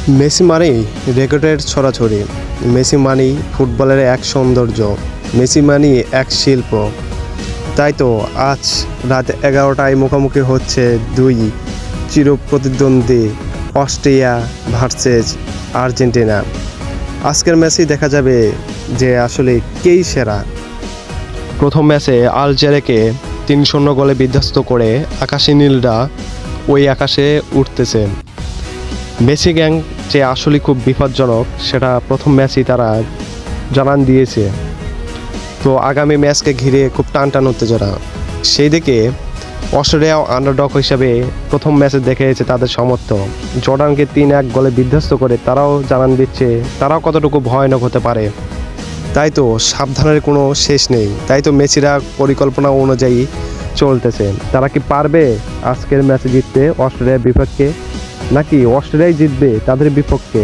Messi মানেই রেকর্ডের ছড়াছড়ি, মেসি মানেই ফুটবলের এক সৌন্দর্য, মেসি মানেই এক শিল্প। তাই তো আজ রাত 11টায় মুখোমুখি হচ্ছে দুই চিরপ্রতিদ্বন্দ্বী অস্ট্রিয়া ভার্সেস আর্জেন্টিনা। আজকের ম্যাচেই দেখা যাবে যে আসলে কেই সেরা। প্রথম ম্যাচে আলজেরিয়াকে 3-0 গোলে বিধ্বস্ত করে আকাশি নীলরা ওই আকাশে উঠতেছে। মেসি গ্যাং যে আসলে খুব বিপজ্জনক সেটা প্রথম ম্যাচেই তারা জানান দিয়েছে। তো আগামী ম্যাচকে ঘিরে খুব টান উত্তেজনা। সেই দিকে অস্ট্রেলিয়া আন্ডারডগ হিসাবে প্রথম ম্যাচে দেখিয়েছে তাদের সামর্থ্য। জর্ডানকে 3-1 গোলে বিধ্বস্ত করে তারাও জানান দিচ্ছে তারাও কতটুকু ভয়ানক হতে পারে। তাই তো সাবধানের কোনো শেষ নেই। তাই তো মেসিরা পরিকল্পনা অনুযায়ী চলতেছে। তারা কি পারবে আজকের ম্যাচে জিততে অস্ট্রেলিয়ার বিপক্ষে, নাকি অস্ট্রেলিয়াই জিতবে তাদের বিপক্ষে?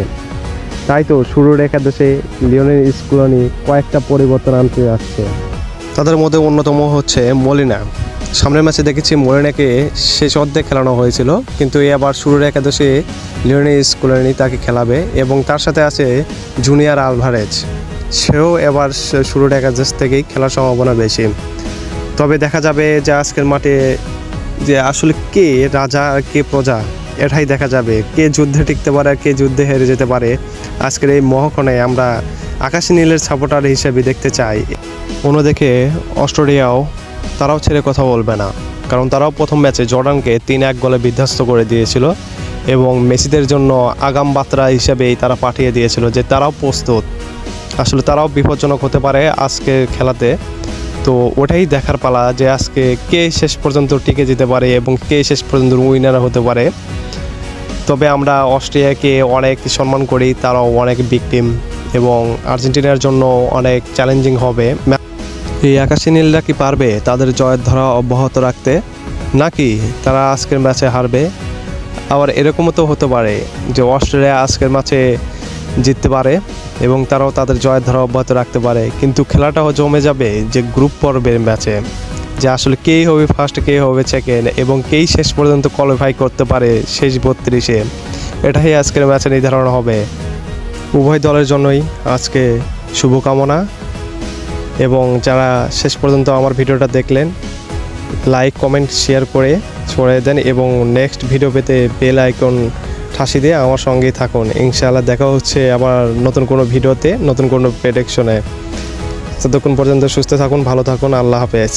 তাই তো শুরুর একাদশে লিওনেল স্কলোনি কয়েকটা পরিবর্তন আনতে যাচ্ছে। তাদের মধ্যে অন্যতম হচ্ছে মলিনা। সামনের ম্যাচে দেখেছি মলিনাকে শেষ অর্ধে খেলানো হয়েছিল, কিন্তু এবার শুরুর একাদশে লিওনেল স্কলোনি তাকে খেলাবে এবং তার সাথে আছে জুনিয়র আলভারেজ। সেও এবার শুরুর একাদশ থেকেই খেলার সম্ভাবনা বেশি। তবে দেখা যাবে যে আজকের মাঠে যে আসলে কে রাজা আর কে প্রজা এটাই দেখা যাবে। কে যুদ্ধে টিকতে পারে আর কে যুদ্ধে হেরে যেতে পারে আজকের এই মহক্ষণে আমরা আকাশী নীলের সাপোর্টার হিসেবে দেখতে চাই। অন্যদিকে অস্ট্রেলিয়াও তারাও ছেড়ে কথা বলবে না, কারণ তারাও প্রথম ম্যাচে জর্ডানকে 3-1 গোলে বিধ্বস্ত করে দিয়েছিল এবং মেসিদের জন্য আগাম বার্তা হিসেবেই তারা পাঠিয়ে দিয়েছিল যে তারাও প্রস্তুত। আসলে তারাও বিপজ্জনক হতে পারে আজকের খেলাতে। তো ওটাই দেখার পালা যে আজকে কে শেষ পর্যন্ত টিকে যেতে পারে এবং কে শেষ পর্যন্ত উইনার হতে পারে। তবে আমরা অস্ট্রিয়াকে অনেক সম্মান করি, তারাও অনেক বিগ টিম এবং আর্জেন্টিনার জন্য অনেক চ্যালেঞ্জিং হবে। এই আকাশী নীলরা কি পারবে তাদের জয়ের ধারা অব্যাহত রাখতে, নাকি তারা আজকের ম্যাচে হারবে? আবার এরকমও তো হতে পারে যে অস্ট্রেলিয়া আজকের ম্যাচে জিততে পারে এবং তারাও তাদের জয়ের ধারা অব্যাহত রাখতে পারে, কিন্তু খেলাটাও জমে যাবে যে গ্রুপ পর্বের ম্যাচে, যে আসলে কেই হবে ফার্স্ট, কে হবে সেকেন্ড এবং কেই শেষ পর্যন্ত কোয়ালিফাই করতে পারে শেষ 32-এ। এটাই আজকের ম্যাচে নির্ধারণ হবে। উভয় দলের জন্যই আজকে শুভকামনা এবং যারা শেষ পর্যন্ত আমার ভিডিওটা দেখলেন লাইক কমেন্ট শেয়ার করে ছড়িয়ে দেন এবং নেক্সট ভিডিও পেতে বেল আইকন ঠাসি দিয়ে আমার সঙ্গেই থাকুন। ইনশাআল্লাহ দেখা হচ্ছে আবার নতুন কোনো ভিডিওতে, নতুন কোনো প্রেডিকশনে। ততক্ষণ পর্যন্ত সুস্থ থাকুন, ভালো থাকুন, আল্লাহ হাফেজ।